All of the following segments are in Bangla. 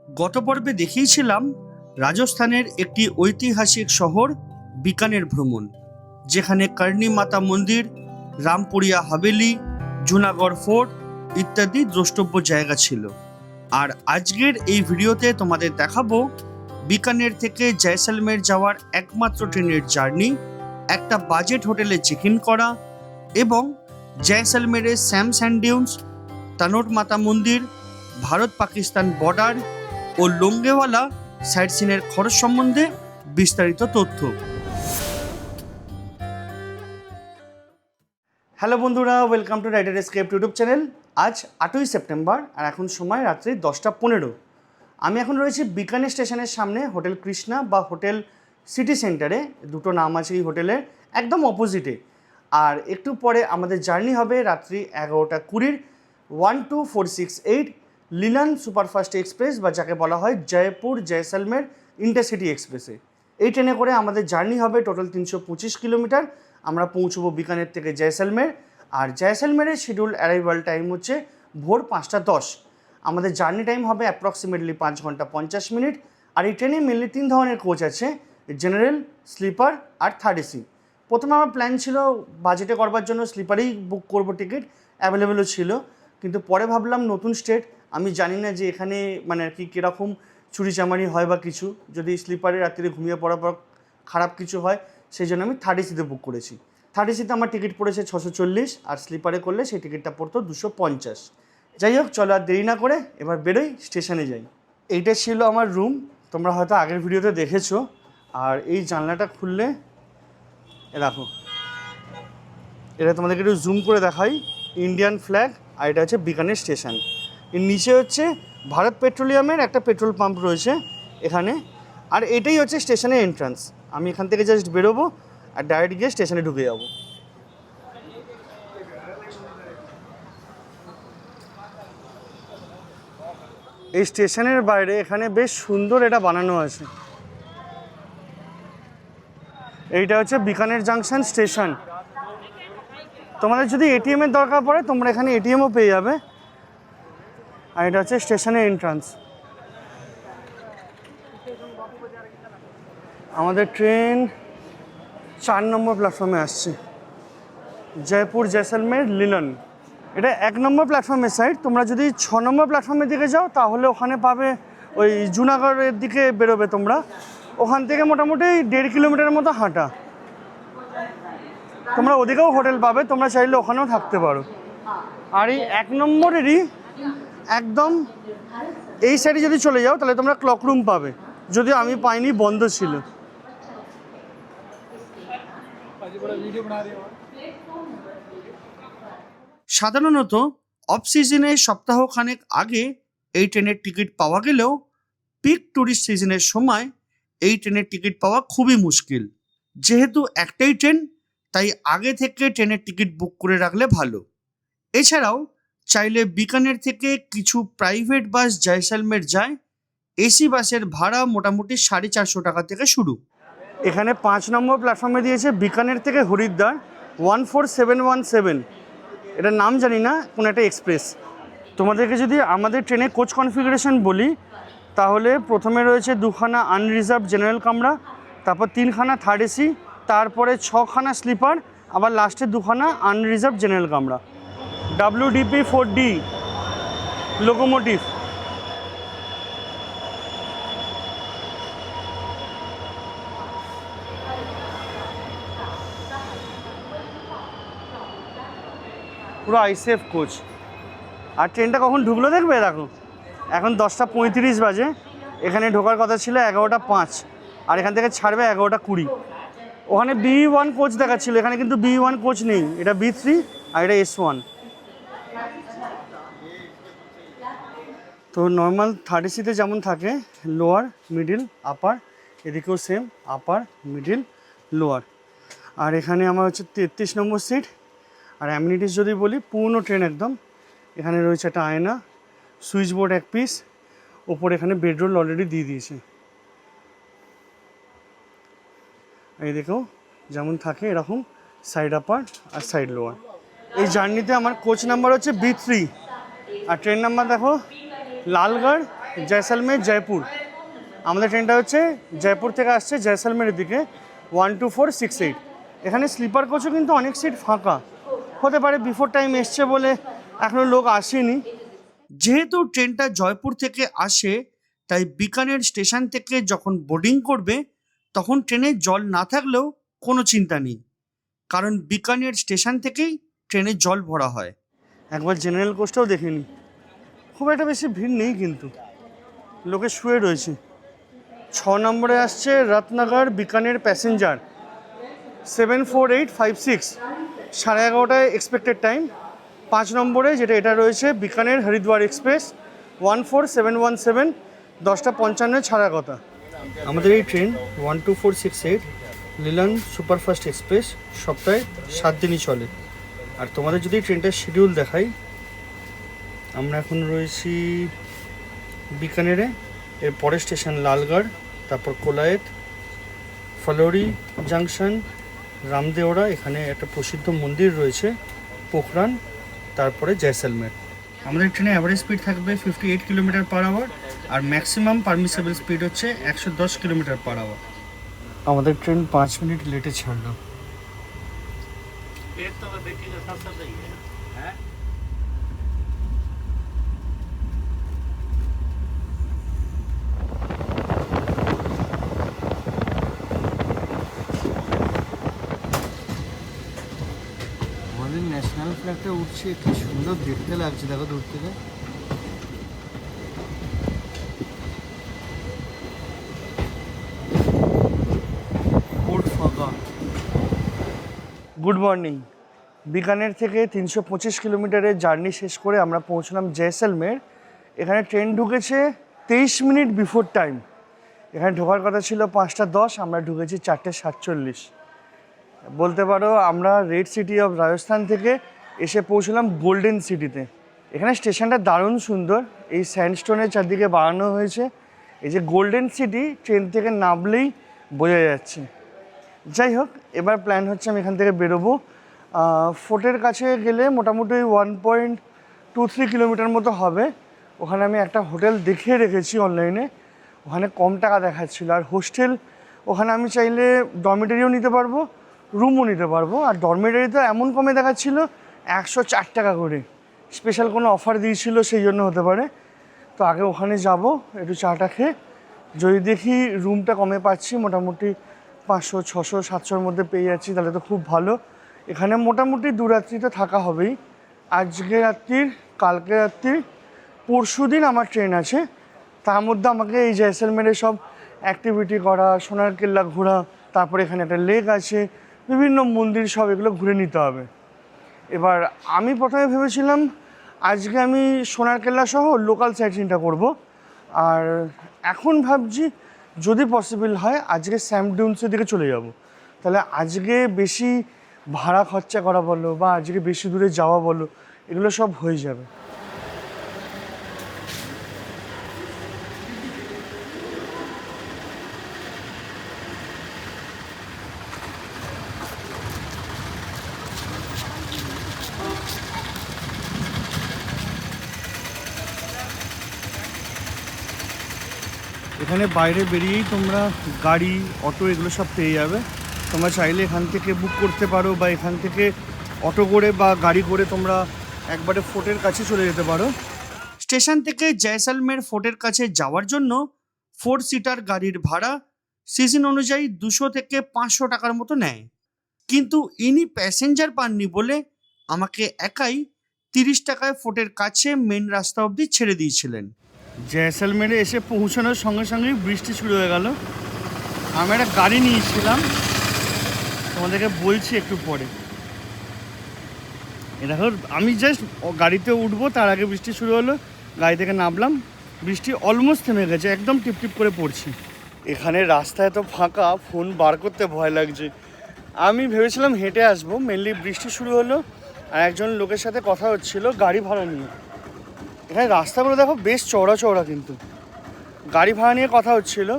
গত পর্বে দেখিয়েছিলাম রাজস্থানের একটি ঐতিহাসিক শহর বিকানের ভ্রমণ, যেখানে কর্ণী মাতা মন্দির, রামপুরিয়া হাভেলি, জুনাগড় ফোর্ট ইত্যাদি দ্রষ্টব্য জায়গা ছিল। আর আজকের এই ভিডিওতে তোমাদের দেখাবো বিকানের থেকে জয়সলমের যাওয়ার একমাত্র ট্রেনের জার্নি, একটা বাজেট হোটেলে চেক ইন করা এবং জয়সলমেরের স্যাম স্যান্ড ডিউনস, তানোট মাতা মন্দির, ভারত পাকিস্তান বর্ডার ও লোঙ্গেওয়ালা সাইট সিনের খরচ সম্বন্ধে বিস্তারিত তথ্য। হ্যালো বন্ধুরা, welcome to rider escape YouTube channel. আজ 8ই সেপ্টেম্বর আর এখন সময় রাত্রি 10টা 15। আমি এখন রয়েছি বিকানের স্টেশনের সামনে হোটেল কৃষ্ণা বা হোটেল সিটি সেন্টারে। দুটো নাম আছে এই হোটেলের, একদম অপোজিটে। আর একটু পরে আমাদের জার্নি হবে রাত্রি 11টা 20 12468 লিনান সুপারফাস্ট এক্সপ্রেস বা যাকে বলা হয় জয়পুর জয়সলমের ইন্টারসিটি এক্সপ্রেসে। এই ট্রেনে করে আমাদের জার্নি হবে টোটাল 325 কিলোমিটার। আমরা পৌঁছবো বিকানের থেকে জয়সলমের। আর জয়সলমেরের শিডিউল অ্যারাইভাল টাইম হচ্ছে ভোর 5টা 10। আমাদের জার্নি টাইম হবে অ্যাপ্রক্সিমেটলি 5 ঘন্টা 50 মিনিট। আর এই ট্রেনে মেনলি 3 ধরনের কোচ আছে, জেনারেল, স্লিপার আর থার্ড এসি। প্রথমে আমার প্ল্যান ছিল বাজেটে করবার জন্য স্লিপারেই বুক করবো, টিকিট অ্যাভেলেবেলও ছিল। কিন্তু পরে ভাবলাম নতুন স্টেট, আমি জানি না যে এখানে মানে আর কি কীরকম চুরিচামারি হয় বা কিছু, যদি স্লিপারে রাত্রিরে ঘুমিয়ে পড়ার পর খারাপ কিছু হয়, সেই জন্য আমি থার্ড এসিতে বুক করেছি। থার্ড এসিতে আমার টিকিট পড়েছে 640, আর স্লিপারে করলে সেই টিকিটটা পড়তো 250। যাই হোক, চলো আর দেরি না করে এবার বেরোই, স্টেশনে যাই। এইটা ছিল আমার রুম, তোমরা হয়তো আগের ভিডিওতে দেখেছো। আর এই জানলাটা খুললে দেখো, এটা তোমাদেরকে একটু জুম করে দেখাই, ইন্ডিয়ান ফ্ল্যাগ। আর এটা হচ্ছে বিকানের স্টেশন। এর নিচে হচ্ছে ভারত পেট্রোলিয়ামের একটা পেট্রোল পাম্প রয়েছে এখানে। আর এটাই হচ্ছে স্টেশনের এন্ট্রান্স। আমি এখান থেকে জাস্ট বেরোবো আর ডাইরেক্ট গিয়ে স্টেশনে ঢুকে যাবো। এই স্টেশনের বাইরে এখানে বেশ সুন্দর এটা বানানো আছে। এইটা হচ্ছে বিকানের জাংশন স্টেশন। তোমাদের যদি এটিএমের দরকার পড়ে তোমরা এখানে এটিএমও পেয়ে যাবে। আর এটা হচ্ছে স্টেশনের এন্ট্রান্স। আমাদের ট্রেন 4 নম্বর প্ল্যাটফর্মে আসছে, জয়পুর জয়সলমের লিনন। এটা 1 নম্বর প্ল্যাটফর্মের সাইড। তোমরা যদি 6 নম্বর প্ল্যাটফর্মের দিকে যাও তাহলে ওখানে পাবে ওই জুনাগড়ের দিকে বেরোবে তোমরা। ওখান থেকে মোটামুটি 1.5 কিলোমিটারের মতো হাঁটা। তোমরা ওদিকেও হোটেল পাবে, তোমরা চাইলে ওখানেও থাকতে পারো। আর এই 1 নম্বরেরই একদম এই সাইডে যদি চলে যাও তাহলে তোমরা ক্লক রুম পাবে, যদিও আমি পাইনি, বন্ধ ছিল। সাধারণত অফ সিজনে সপ্তাহখানেক আগে এই ট্রেনের টিকিট পাওয়া গেলেও পিক ট্যুরিস্ট সিজনের সময় এই ট্রেনের টিকিট পাওয়া খুবই মুশকিল। যেহেতু একটাই ট্রেন, তাই আগে থেকে ট্রেনের টিকিট বুক করে রাখলে ভালো। এছাড়াও চাইলে বিকানের থেকে কিছু প্রাইভেট বাস জয়সলমের যায়। এসি বাসের ভাড়া মোটামুটি 450 টাকা থেকে শুরু। এখানে 5 নম্বর প্ল্যাটফর্মে দিয়েছে বিকানের থেকে হরিদ্বার 14717। এটার নাম জানি না, কোন একটা এক্সপ্রেস। তোমাদেরকে যদি আমাদের ট্রেনে কোচ কনফিগারেশন বলি, তাহলে প্রথমে রয়েছে 2খানা আনরিজার্ভ জেনারেল কামরা, তারপর 3খানা থার্ড এসি, তারপরে 6খানা স্লিপার, আবার লাস্টে 2খানা আনরিজার্ভ জেনারেল কামরা। WDP 4D locomotive. পুরো আইসেফ কোচ। আর ট্রেনটা কখন ঢুকলো দেখবে, দেখো এখন 10টা 35 বাজে। এখানে ঢোকার কথা ছিল 11টা 5, আর এখান থেকে ছাড়বে 11টা 20। ওখানে B1 কোচ দেখাচ্ছিল, এখানে কিন্তু B1 কোচ নেই, এটা B3 আর এটা S1। তো নর্মাল থার্ড এসিতে যেমন থাকে লোয়ার, মিডিল, আপার, এদিকেও সেম, আপার, মিডিল, লোয়ার। আর এখানে আমার হচ্ছে 33 নম্বর সিট। আর অ্যামিনিটিস যদি বলি, পুরনো ট্রেন একদম। এখানে রয়েছে একটা আয়না, সুইচ বোর্ড 1 পিস, ওপর এখানে বেডরোল অলরেডি দিয়ে দিয়েছে। এই দেখো যেমন থাকে এরকম সাইড আপার আর সাইড লোয়ার। এই জার্নিতে আমার কোচ নাম্বার হচ্ছে B3। আর ট্রেন নাম্বার দেখো, লালগড় জয়সলমের জয়পুর। আমাদের ট্রেনটা হচ্ছে জয়পুর থেকে আসছে জয়সলমেরের দিকে 12468। এখানে স্লিপার কোচও কিন্তু অনেক সিট ফাঁকা, হতে পারে বিফোর টাইম এসছে বলে এখনও লোক আসেনি। যেহেতু ট্রেনটা জয়পুর থেকে আসে, তাই বিকানের স্টেশন থেকে যখন বোর্ডিং করবে তখন ট্রেনে জল না থাকলেও কোনো চিন্তা নেই, কারণ বিকানের স্টেশন থেকেই ট্রেনে জল ভরা হয়। একবার জেনারেল কোচটাও দেখিনি, খুব একটা বেশি ভিড় নেই, কিন্তু লোকে শুয়ে রয়েছে। 6 নম্বরে আসছে Ratnagar Bikaner passenger 74856, 11:30 expected time. 5 নম্বরে যেটা এটা রয়েছে বিকানের হরিদ্বার এক্সপ্রেস 14717, 10:55 ছাড়ার কথা। আমাদের এই ট্রেন 12468 লিলান সুপারফাস্ট এক্সপ্রেস সপ্তাহে 7 দিনই চলে। আর তোমাদের যদি ট্রেনটার শিডিউল দেখাই, আমরা এখন রয়েছি বিকানেরে, এর পরের স্টেশন লালগড়, তারপর কোলায়েত, ফলোরি জাংশন, রামদেওড়া, এখানে একটা প্রসিদ্ধ মন্দির রয়েছে, পোখরান, তারপরে জয়সলমের। আমাদের ট্রেনে অ্যাভারেজ স্পিড থাকবে 58 কিলোমিটার পার আওয়ার, আর ম্যাক্সিমাম পারমিসেবল স্পিড হচ্ছে 110 কিলোমিটার পার আওয়ার। আমাদের ট্রেন 5 মিনিট লেটে ছাড়লো। আমাদের ন্যাশনাল ফ্ল্যাগটা উঠছে, কি সুন্দর দেখতে লাগছে, দেখো দূর থেকে। Good morning. বিকানের থেকে 325 কিলোমিটারের জার্নি শেষ করে আমরা পৌঁছলাম জয়সলমের। এখানে ট্রেন ঢুকেছে 23 মিনিট বিফোর টাইম। এখানে ঢোকার কথা ছিল 5:10, আমরা ঢুকেছি 4:47। বলতে পারো আমরা রেড সিটি অফ রাজস্থান থেকে এসে পৌঁছলাম গোল্ডেন সিটিতে। এখানে স্টেশনটা দারুণ সুন্দর, এই স্যান্ডস্টোনের চারদিকে বানানো হয়েছে। এই যে গোল্ডেন সিটি ট্রেন থেকে নামলেই বোঝা যাচ্ছে। যাই হোক, এবার প্ল্যান হচ্ছে আমি এখান থেকে বেরোবো। ফোর্টের কাছে গেলে মোটামুটি 1.23 কিলোমিটার মতো হবে। ওখানে আমি একটা হোটেল দেখিয়ে রেখেছি অনলাইনে, ওখানে কম টাকা দেখাচ্ছিলো। আর হোস্টেল ওখানে আমি চাইলে ডরমিটারিও নিতে পারবো, রুমও নিতে পারবো। আর ডরমিটারিতে এমন কমে দেখাচ্ছিলো 104 টাকা করে, স্পেশাল কোনো অফার দিয়েছিল সেই জন্য হতে পারে। তো আগে ওখানে যাব, একটু চাটা খেয়ে যদি দেখি রুমটা কমে পাচ্ছি, মোটামুটি 500, 600, 700-র মধ্যে পেয়ে যাচ্ছি, তাহলে তো খুব ভালো। এখানে মোটামুটি 2 রাত্রি তো থাকা হবেই। আজকে রাত্রির, কালকে রাত্রির, পরশু দিন আমার ট্রেন আছে। তার মধ্যে আমাকে এই জয়সলমেরে সব অ্যাক্টিভিটি করা, সোনার কেল্লা ঘোরা, তারপরে এখানে একটা লেক আছে, বিভিন্ন মন্দির, সব এগুলো ঘুরে নিতে হবে। এবার আমি প্রথমে ভেবেছিলাম আজকে আমি সোনার কেল্লা সহ লোকাল সাইট সিনটা করবো। আর এখন ভাবছি যদি পসিবল হয় আজকে স্যান্ড ডিউনসের দিকে চলে যাব। তাহলে আজকে বেশি ভাড়া খরচা করা বলো বা আজকে বেশি দূরে যাওয়া বলো, এগুলো সব হয়ে যাবে। এখানে বাইরে বেরিয়েই তোমরা গাড়ি, অটো এগুলো সব পেয়ে যাবে। তোমরা চাইলে এখান থেকে বুক করতে পারো, বা এখান থেকে অটো করে বা গাড়ি করে তোমরা একবারে ফোর্টের কাছে চলে যেতে পারো। স্টেশন থেকে জয়সলমের ফোর্টের কাছে যাওয়ার জন্য 4 সিটার গাড়ির ভাড়া সিজন অনুযায়ী 200 থেকে 500 টাকার মতো নেয়। কিন্তু ইনি প্যাসেঞ্জার পাননি বলে আমাকে একাই 30 টাকায় ফোর্টের কাছে মেন রাস্তা অবধি ছেড়ে দিয়েছিলেন। জয়সলমেরে এসে পৌঁছানোর সঙ্গে সঙ্গেই বৃষ্টি শুরু হয়ে গেল। আমি একটা গাড়ি নিয়েছিলাম, তোমাদেরকে বলছি একটু পরে। দেখো আমি জাস্ট গাড়িতে উঠবো তার আগে বৃষ্টি শুরু হলো, গাড়ি থেকে নামলাম, বৃষ্টি অলমোস্ট থেমে গেছে, একদম টিপটিপ করে পড়ছি। এখানে রাস্তায় তো ফাঁকা, ফোন বার করতে ভয় লাগছে। আমি ভেবেছিলাম হেঁটে আসবো, মেনলি বৃষ্টি শুরু হলো আর একজন লোকের সাথে কথা হচ্ছিল গাড়ি ভাড়া নিয়ে। এখানে রাস্তাগুলো দেখো বেশ চওড়া চওড়া, কিন্তু গাড়ি ভাড়া নিয়ে কথা হচ্ছিল।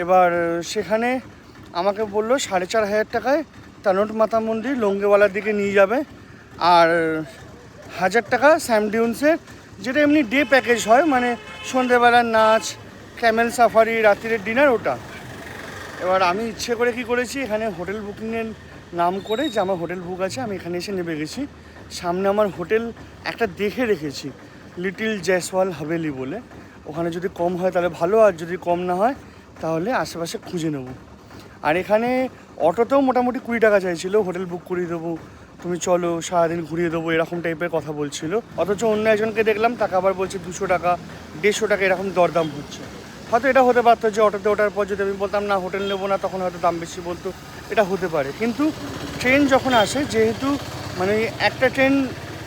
এবার সেখানে আমাকে বললো 4,500 টাকায় তানোট মাতা মন্দির লঙ্গেওয়ালার দিকে নিয়ে যাবে, আর 1000 টাকা স্যান্ড ডিউনসের যেটা এমনি ডে প্যাকেজ হয়, মানে সন্ধ্যেবেলার নাচ, ক্যামেল সাফারি, রাত্রির ডিনার, ওটা। এবার আমি ইচ্ছে করে কি করেছি, এখানে হোটেল বুকিংয়ের নাম করে যে আমার হোটেল বুক আছে, আমি এখানে এসে নেমে গেছি। সামনে আমার হোটেল একটা দেখে রেখেছি, লিটল জয়সওয়াল হাভেলি বলে। ওখানে যদি কম হয় তাহলে ভালো, আর যদি কম না হয় তাহলে আশেপাশে খুঁজে নেব। আর এখানে অটোতেও মোটামুটি 20 টাকা চাইছিল, হোটেল বুক করিয়ে দেবো, তুমি চলো সারাদিন ঘুরিয়ে দেবো, এরকম টাইপের কথা বলছিল। অথচ অন্য একজনকে দেখলাম টাকা আবার বলছে 200 টাকা, 150 টাকা, এরকম দরদাম হচ্ছে। হয়তো এটা হতে পারতো যে অটোতে ওঠার পর যদি আমি বলতাম না হোটেল নেবো না, তখন হয়তো দাম বেশি বলতো, এটা হতে পারে। কিন্তু ট্রেন যখন আসে, যেহেতু মানে একটা ট্রেন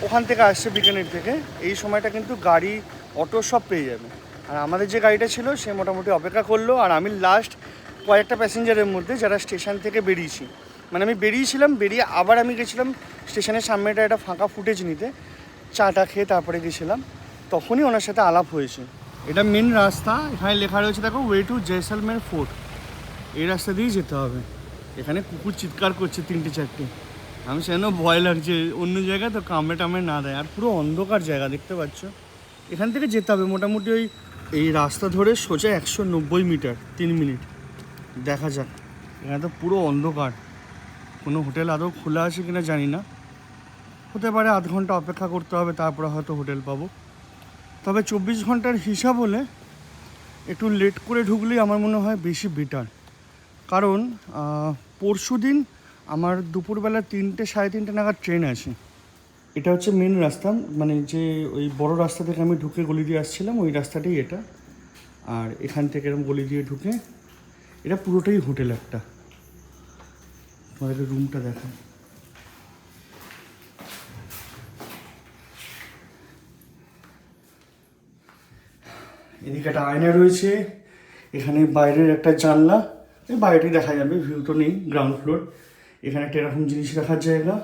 ওখান থেকে আসছে বিকানের থেকে, এই সময়টা কিন্তু গাড়ি, অটো সব পেয়ে যাবে। আর আমাদের যে গাড়িটা ছিল সে মোটামুটি অপেক্ষা করলো, আর আমি লাস্ট কয়েকটা প্যাসেঞ্জারের মধ্যে যারা স্টেশন থেকে বেরিয়েছি, মানে আমি বেরিয়েছিলাম, বেরিয়ে আবার আমি গেছিলাম স্টেশনের সামনেটা একটা ফাঁকা ফুটেজ নিতে, চাটা খেয়ে তারপরে গেছিলাম, তখনই ওনার সাথে আলাপ হয়েছে। এটা মেন রাস্তা, এখানে লেখা রয়েছে দেখো, ওয়ে টু জয়সলমের ফোর্ট। এই রাস্তা দিয়েই যেতে হবে। এখানে কুকুর চিৎকার করছে 3-4টে, আমি সেখানেও ভয় লাগছে, অন্য জায়গায় তো কামড়ে টামড়ে না দেয়। আর পুরো অন্ধকার জায়গা, দেখতে পাচ্ছ। এখান থেকে যেতে হবে মোটামুটি ওই এই রাস্তা ধরে সোজা 190 মিটার, 3 মিনিট। দেখা যাক। এখানে তো পুরো অন্ধকার, কোনো হোটেল আদৌ খোলা আছে কিনা জানি না, হতে পারে আধ ঘন্টা অপেক্ষা করতে হবে, তারপরে হয়তো হোটেল পাবো। তবে 24 ঘন্টার হিসাব হলে একটু লেট করে ঢুকলেই আমার মনে হয় বেশি বেটার। কারণ পরশু দিন আমার দুপুরবেলা 3-3:30 নাগাদ ট্রেন আছে। এটা হচ্ছে মেন রাস্তা, মানে যে ওই বড় রাস্তা থেকে আমি ঢুকে গলি দিয়ে আসছিলাম, ওই রাস্তাটাই এটা। আর এখান থেকে এরকম গলি দিয়ে ঢুকে, এটা পুরোটাই হোটেল একটা। তোমাদেরকে রুমটা দেখা, এদিকে একটা আয়না রয়েছে, এখানে বাইরের একটা জানলা, এই বাইরেটাই দেখা যাবে, ভিউ তো নেই, গ্রাউন্ড ফ্লোর। এখানে একটা এরকম জিনিস রাখার জায়গা,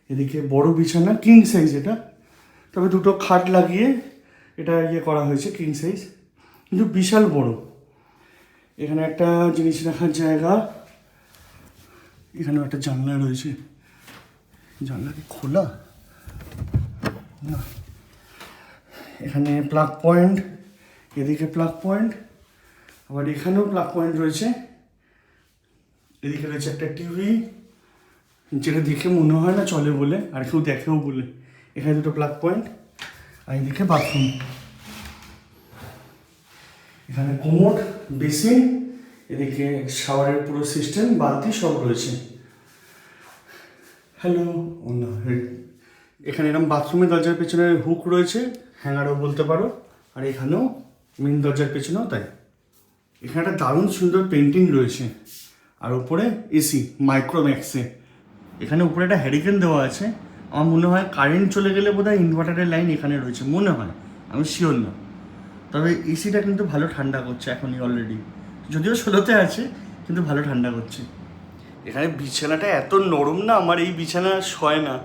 এদিকে বড় বিছানা, কিং সাইজ এটা, তবে দুটো খাট লাগিয়ে এটা করা হয়েছে, কিং সাইজ, কিন্তু বিশাল বড়। এখানে একটা জিনিস রাখার জায়গা, এখানেও একটা জানলা রয়েছে, জানলা কি খোলা না। এখানে প্লাগ পয়েন্ট, এদিকে প্লাগ পয়েন্ট, আবার এখানেও প্লাগ পয়েন্ট রয়েছে। এদিকে রয়েছে একটা টিভি, যেটা দেখে মনে হয় না চলে বলে, আর কেউ দেখেও বলে। এখানে দুটো প্লাগ পয়েন্ট, আর এদিকে বাথরুম। এখানে কোমোড, বেসিন, এদিকে শাওয়ারের পুরো সিস্টেম, বালতি সব রয়েছে। হ্যালো, ও না, এখানে এরকম বাথরুমের দরজার পেছনে হুক রয়েছে, হ্যাঙ্গারও বলতে পারো। আর এখানেও মেন দরজার পেছনেও তাই। এখানে একটা দারুণ সুন্দর পেন্টিং রয়েছে, আর উপরে এসি মাইক্রোম্যাক্সে। এখানে উপরে একটা হ্যারিকেন দেওয়া আছে, আমার মনে হয় কারেন্ট চলে গেলে বোধহয় ইনভার্টারের লাইন এখানে রয়েছে, মনে হয়, আমি শিওর না। তবে এসিটা কিন্তু ভালো ঠান্ডা করছে এখনই অলরেডি, যদিও 16তে আছে, কিন্তু ভালো ঠান্ডা করছে। এখানে বিছানাটা এত নরম না, আমার এই বিছানা শয় না,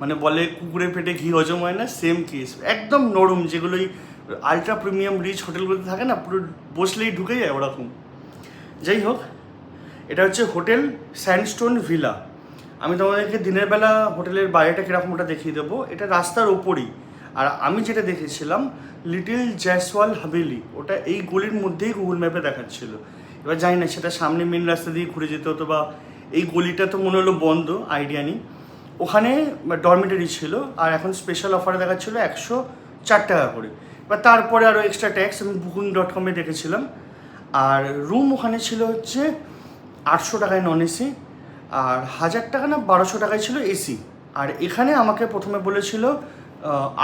মানে বলে কুকুরের পেটে ঘি হজম হয় না, সেম কেস, একদম নরম, যেগুলোই আলট্রা প্রিমিয়াম রিচ হোটেলগুলোতে থাকে না, পুরো বসলেই ঢুকে যায় ওরকম। যাই হোক, এটা হচ্ছে হোটেল স্যান্ডস্টোন ভিলা। আমি তোমাদেরকে দিনের বেলা হোটেলের বাইরেটা কীরকম ওটা দেখিয়ে দেবো, এটা রাস্তার ওপরই। আর আমি যেটা দেখেছিলাম লিটল জয়সওয়াল হাভেলি, ওটা এই গলির মধ্যেই গুগল ম্যাপে দেখাচ্ছিল। এবার জানি না সেটা সামনে মেন রাস্তা দিয়ে ঘুরে যেতে হতো, বা এই গলিটা তো মনে হলো বন্ধ, আইডিয়া নেই। ওখানে ডরমিটারি ছিল, আর এখন স্পেশাল অফারে দেখাচ্ছিলো 104 টাকা করে, বা তারপরে আরও এক্সট্রা ট্যাক্স। আমি booking.com দেখেছিলাম। আর রুম ওখানে ছিল হচ্ছে 800 টাকায় নন এসি, আর 1000 টাকা না 1200 টাকায় ছিল এসি। আর এখানে আমাকে প্রথমে বলেছিল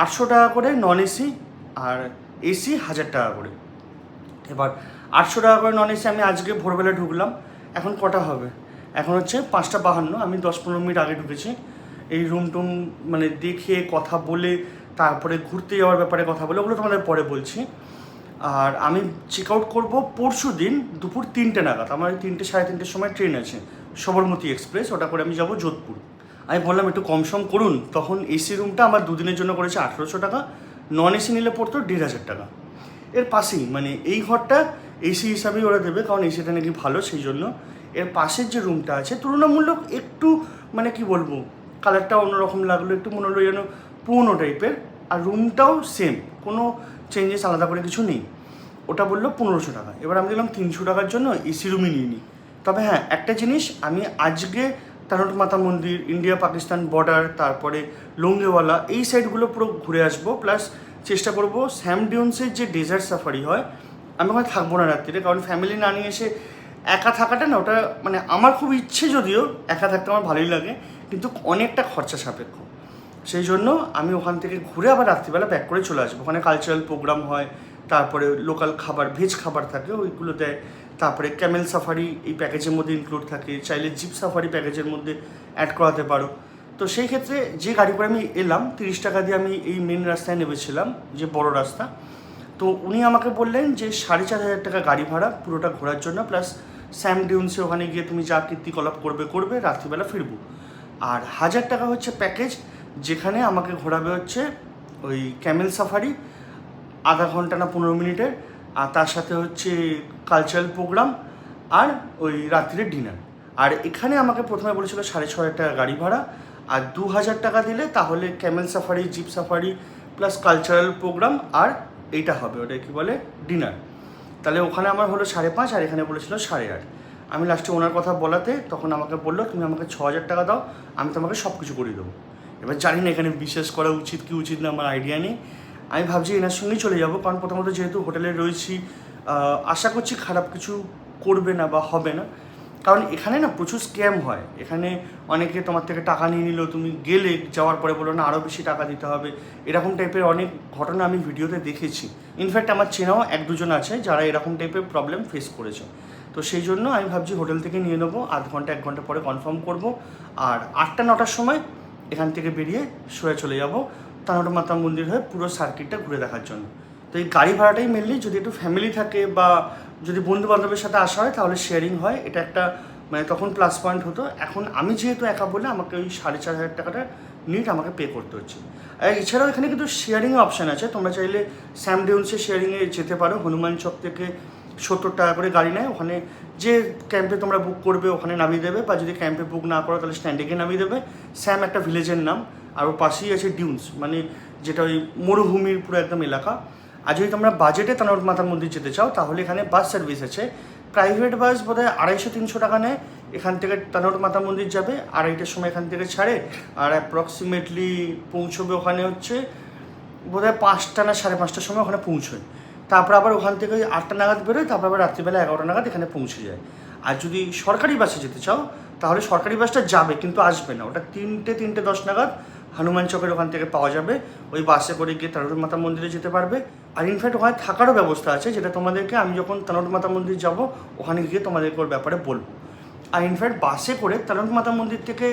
800 টাকা করে নন এসি, আর এসি 1000 টাকা করে। এবার 800 টাকা করে নন এসি, আমি আজকে ভোরবেলা ঢুকলাম, এখন কটা হবে, এখন হচ্ছে 5:52, আমি 10-15 মিনিট আগে ঢুকেছি। এই রুম টুম মানে দেখে কথা বলে, তারপরে ঘুরতে যাওয়ার ব্যাপারে কথা বলে, ওগুলো তোমাদের পরে বলছি। আর আমি চেক আউট করবো পরশু দিন দুপুর 3টে নাগাদ, আমার 3-3:30 সময় ট্রেন আছে, সবরমতী এক্সপ্রেস, ওটা করে আমি যাবো যোধপুর। আমি বললাম একটু কম সম করুন, তখন এসি রুমটা আমার দুদিনের জন্য করেছে 1800 টাকা, নন এসি নিলে পড়তো 1500 টাকা। এর পাশেই, মানে এই ঘরটা এসি হিসাবেই ওরা দেবে, কারণ এসিটা নাকি ভালো, সেই জন্য। এর পাশের যে রুমটা আছে তুলনামূলক একটু, মানে কি বলবো, কালারটা অন্যরকম লাগলো, একটু মনে হলো যেন পুরনো টাইপের, আর রুমটাও সেম, কোনো চেঞ্জেস আলাদা করে কিছু নেই। ওটা বললো 1500 টাকা। এবার আমি দিলাম 300 টাকার জন্য এসি রুমই নিয়ে নিই। তবে হ্যাঁ, একটা জিনিস, আমি আজকে তারট মাতা মন্দির, ইন্ডিয়া পাকিস্তান বর্ডার, তারপরে লোঙ্গেওয়ালা, এই সাইডগুলো পুরো ঘুরে আসবো। প্লাস চেষ্টা করব স্যাম ডিউন্সের যে ডেজার্ট সাফারি হয়, আমি ওখানে থাকবো না রাত্রিরে, কারণ ফ্যামিলি না নিয়ে এসে একা থাকাটা না, ওটা মানে আমার খুব ইচ্ছে, যদিও একা থাকতে আমার ভালোই লাগে, কিন্তু অনেকটা খরচা সাপেক্ষ। সেই জন্য আমি ওখান থেকে ঘুরে আবার রাত্রিবেলা ব্যাক করে চলে আসবো। ওখানে কালচারাল প্রোগ্রাম হয়, তারপরে লোকাল খাবার, ভেজ খাবার থাকে, ওইগুলো দেয়। তারপরে ক্যামেল সাফারি এই প্যাকেজের মধ্যে ইনক্লুড থাকে, চাইলে জিপ সাফারি প্যাকেজের মধ্যে অ্যাড করাতে পারো। তো সেই ক্ষেত্রে যে গাড়ি করে আমি এলাম, 30 টাকা দিয়ে আমি এই মেন রাস্তায় নেমেছিলাম, যে বড় রাস্তা। তো উনি আমাকে বললেন যে 4500 টাকা গাড়ি ভাড়া পুরোটা ঘোরার জন্য, প্লাস স্যাম ডিউন্সে ওখানে গিয়ে তুমি যা কীর্তিকলাপ করবে, রাত্রিবেলা ফিরবো। আর 1000 টাকা হচ্ছে প্যাকেজ, যেখানে আমাকে ঘোরাবে হচ্ছে ওই ক্যামেল সাফারি আধা ঘন্টা না 15 মিনিটের, আর তার সাথে হচ্ছে কালচারাল প্রোগ্রাম আর ওই রাত্রির ডিনার। আর এখানে আমাকে প্রথমে বলেছিল 6500 টাকা গাড়ি ভাড়া, আর 2000 টাকা দিলে তাহলে camel safari, jeep safari plus cultural programme আর এইটা হবে, ওটা কী বলে, ডিনার। তাহলে ওখানে আমার হলো 5.5, আর এখানে বলেছিল 8.5। আমি লাস্টে ওনার কথা বলাতে তখন আমাকে বললো, তুমি আমাকে 6000 টাকা দাও, আমি তোমাকে সব কিছু করিয়ে দেবো। এবার জানি না এখানে বিশ্বাস করা উচিত কি উচিত না, আমার আইডিয়া নেই। আমি ভাবছি এনার সঙ্গেই চলে যাবো, কারণ প্রথমত যেহেতু হোটেলে রয়েছি, আশা করছি খারাপ কিছু করবে না বা হবে না। কারণ এখানে না প্রচুর স্ক্যাম হয়। এখানে অনেকে তোমার থেকে টাকা নিয়ে নিল, তুমি গেলে যাওয়ার পরে বলো না আরও বেশি টাকা দিতে হবে, এরকম টাইপের অনেক ঘটনা আমি ভিডিওতে দেখেছি। ইনফ্যাক্ট আমার চেনাও 1-2জন আছে যারা এরকম টাইপের প্রবলেম ফেস করেছে। তো সেই জন্য আমি ভাবছি হোটেল থেকে নিয়ে নেবো, আধ ঘন্টা 1 ঘন্টা পরে কনফার্ম করব, আর 8টা-9টার সময় এখান থেকে বেরিয়ে সোজা চলে যাব তারট মাতা মন্দির হয়ে পুরো সার্কিটটা ঘুরে দেখার জন্য। তো এই গাড়ি ভাড়াটাই মেনলি, যদি একটু ফ্যামিলি থাকে বা যদি বন্ধু বান্ধবের সাথে আসা হয় তাহলে শেয়ারিং হয়, এটা একটা মানে তখন প্লাস পয়েন্ট হতো। এখন আমি যেহেতু একা বলে আমাকে ওই 4500 টাকাটা নিট আমাকে পে করতে হচ্ছে। আর এছাড়াও এখানে কিন্তু শেয়ারিংয়ের অপশান আছে, তোমরা চাইলে স্যাম ডিউন্সে শেয়ারিংয়ে যেতে পারো। হনুমান চক থেকে 70 টাকা করে গাড়ি নেয়, ওখানে যে ক্যাম্পে তোমরা বুক করবে ওখানে নামিয়ে দেবে, বা যদি ক্যাম্পে বুক না করো তাহলে স্ট্যান্ডে গিয়ে নামিয়ে দেবে। স্যাম একটা ভিলেজের নাম, আর ওর পাশেই আছে ডিউন্স, মানে যেটা ওই মরুভূমির পুরো একদম এলাকা। আর যদি তোমরা বাজেটে তারট মাতা মন্দির যেতে চাও তাহলে এখানে বাস সার্ভিস আছে, প্রাইভেট বাস বোধহয় 250-300 টাকা নেয়। এখান থেকে তারট মাতা মন্দির যাবে, 2:30টার সময় এখান থেকে ছাড়ে, আর অ্যাপ্রক্সিমেটলি পৌঁছবে ওখানে হচ্ছে বোধহয় 5টা না 5:30টার সময় ওখানে পৌঁছয়। তারপর আবার ওখান থেকে 8টা নাগাদ বেরোয়, তারপর আবার রাত্রিবেলা 11টা নাগাদ এখানে পৌঁছে যায়। আর যদি সরকারি বাসে যেতে চাও তাহলে সরকারি বাসটা যাবে কিন্তু আসবে না, ওটা 3:10 নাগাদ হনুমান চকের ওখান থেকে পাওয়া যাবে। ওই বাসে করে গিয়ে তারট মাতা মন্দিরে যেতে পারবে। আর ইনফ্যাক্ট ওখানে থাকারও ব্যবস্থা আছে, যেটা তোমাদেরকে আমি যখন তারট মাতা মন্দির যাব ওখানে গিয়ে তোমাদেরকে ওর ব্যাপারে বলবো। আর ইনফ্যাক্ট বাসে করে তারট মাতা মন্দির থেকে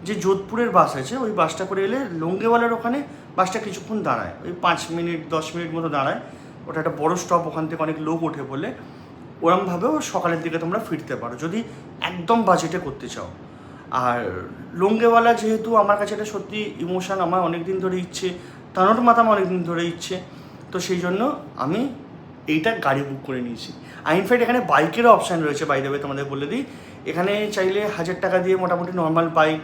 যে যোধপুরের বাস আছে ওই বাসটা করে এলে লোঙ্গেওয়ালার ওখানে বাসটা কিছুক্ষণ দাঁড়ায়, ওই 5-10 মিনিট মতো দাঁড়ায়। ওটা একটা বড় স্টপ, ওখান থেকে অনেক লোক ওঠে বলে। ওরমভাবেও সকালের দিকে তোমরা ফিরতে পারো যদি একদম বাজেটে করতে চাও। আর লোঙ্গেওয়ালা যেহেতু আমার কাছে এটা সত্যি ইমোশান, আমার অনেক দিন ধরে ইচ্ছে, তারট মাতা আমার অনেক দিন ধরে ইচ্ছে, তো সেই জন্য আমি এইটা গাড়ি বুক করে নিয়েছি। আর ইনফ্যাক্ট এখানে বাইকেরও অপশান রয়েছে, বাই দ্য ওয়ে তোমাদের বলে দিই। এখানে চাইলে 1000 টাকা দিয়ে মোটামুটি নর্মাল বাইক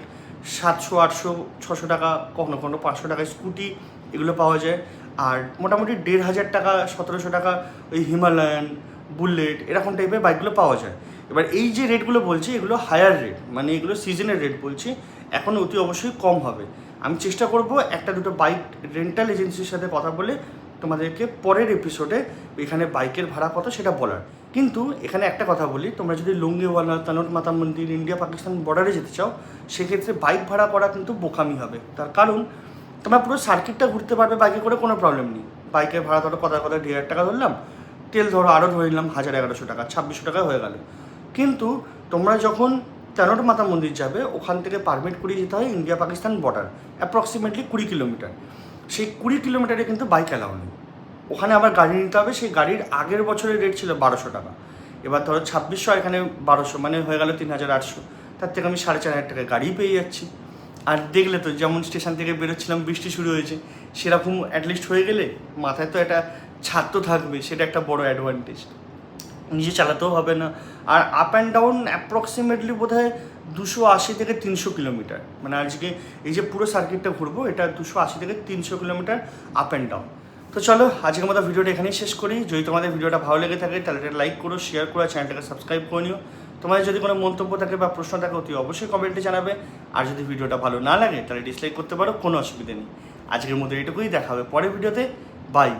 700, 800, 600 টাকা, কখনো কখনো 500 টাকায় স্কুটি এগুলো পাওয়া যায়। আর মোটামুটি 1500 টাকা, 1700 টাকা ওই হিমালয়ান, বুলেট এরকম টাইপের বাইকগুলো পাওয়া যায়। এবার এই যে রেটগুলো বলছি এগুলো হায়ার রেট, মানে এগুলো সিজনের রেট বলছি, এখন অতি অবশ্যই কম হবে। আমি চেষ্টা করব 1-2 বাইক রেন্টাল এজেন্সির সাথে কথা বলে তোমাদেরকে পরের এপিসোডে এখানে বাইকের ভাড়া কত সেটা বলার। কিন্তু এখানে একটা কথা বলি, তোমরা যদি লোঙ্গেওয়ালা, তারট মাতা মন্দির, ইন্ডিয়া পাকিস্তান বর্ডারে যেতে চাও সেক্ষেত্রে বাইক ভাড়া করা কিন্তু বোকামি হবে। তার কারণ তোমরা পুরো সার্কিটটা ঘুরতে পারবে বাইকে করে, কোনো প্রবলেম নেই। বাইকের ভাড়া ধরো কথা 1,500 টাকা ধরলাম, তেল ধরো আরও ধরে নিলাম 1100 টাকা, 2600 টাকা হয়ে গেল। কিন্তু তোমরা যখন তারট মাতা মন্দির যাবে ওখান থেকে পারমিট করিয়ে যেতে হয় India Pakistan border, approximately 20 kilometre. সেই 20 কিলোমিটারে কিন্তু বাইক অ্যালাউ নেই, ওখানে আবার গাড়ি নিতে হবে। সেই গাড়ির আগের বছরের রেট ছিল 1200 টাকা, এবার ধরো 2600, এখানে 1200, মানে হয়ে গেল 3800। তার থেকে আমি 4500 টাকায় গাড়ি পেয়ে যাচ্ছি। আর দেখলে তো যেমন স্টেশন থেকে বেরোচ্ছিলাম বৃষ্টি শুরু হয়েছে, সেরকম অ্যাটলিস্ট হয়ে গেলে মাথায় তো একটা ছাদ তো থাকবে, সেটা একটা বড় অ্যাডভান্টেজ। নিজে চালাতেও হবে না। আর আপ অ্যান্ড ডাউন অ্যাপ্রক্সিমেটলি বোধহয় 280 থেকে 300 কিলোমিটার, মানে আজকে এই যে পুরো সার্কিটটা ঘুরবো এটা 280 থেকে 300 কিলোমিটার আপ অ্যান্ড ডাউন। তো চলো আজকের মতো ভিডিওটা এখানেই শেষ করি। যদি তোমাদের ভিডিওটা ভালো লেগে থাকে তাহলে এটা লাইক করো, শেয়ার করো, চ্যানেলটাকে সাবস্ক্রাইব করে নিও। তোমাদের যদি কোনো মন্তব্য থাকে বা প্রশ্ন থাকে অতি অবশ্যই কমেন্টে জানাবে। আর যদি ভিডিওটা ভালো না লাগে তাহলে ডিসলাইক করতে পারো, কোনো অসুবিধা নেই। আজকের মতো এটুকুই, দেখা হবে পরের ভিডিওতে। বাই।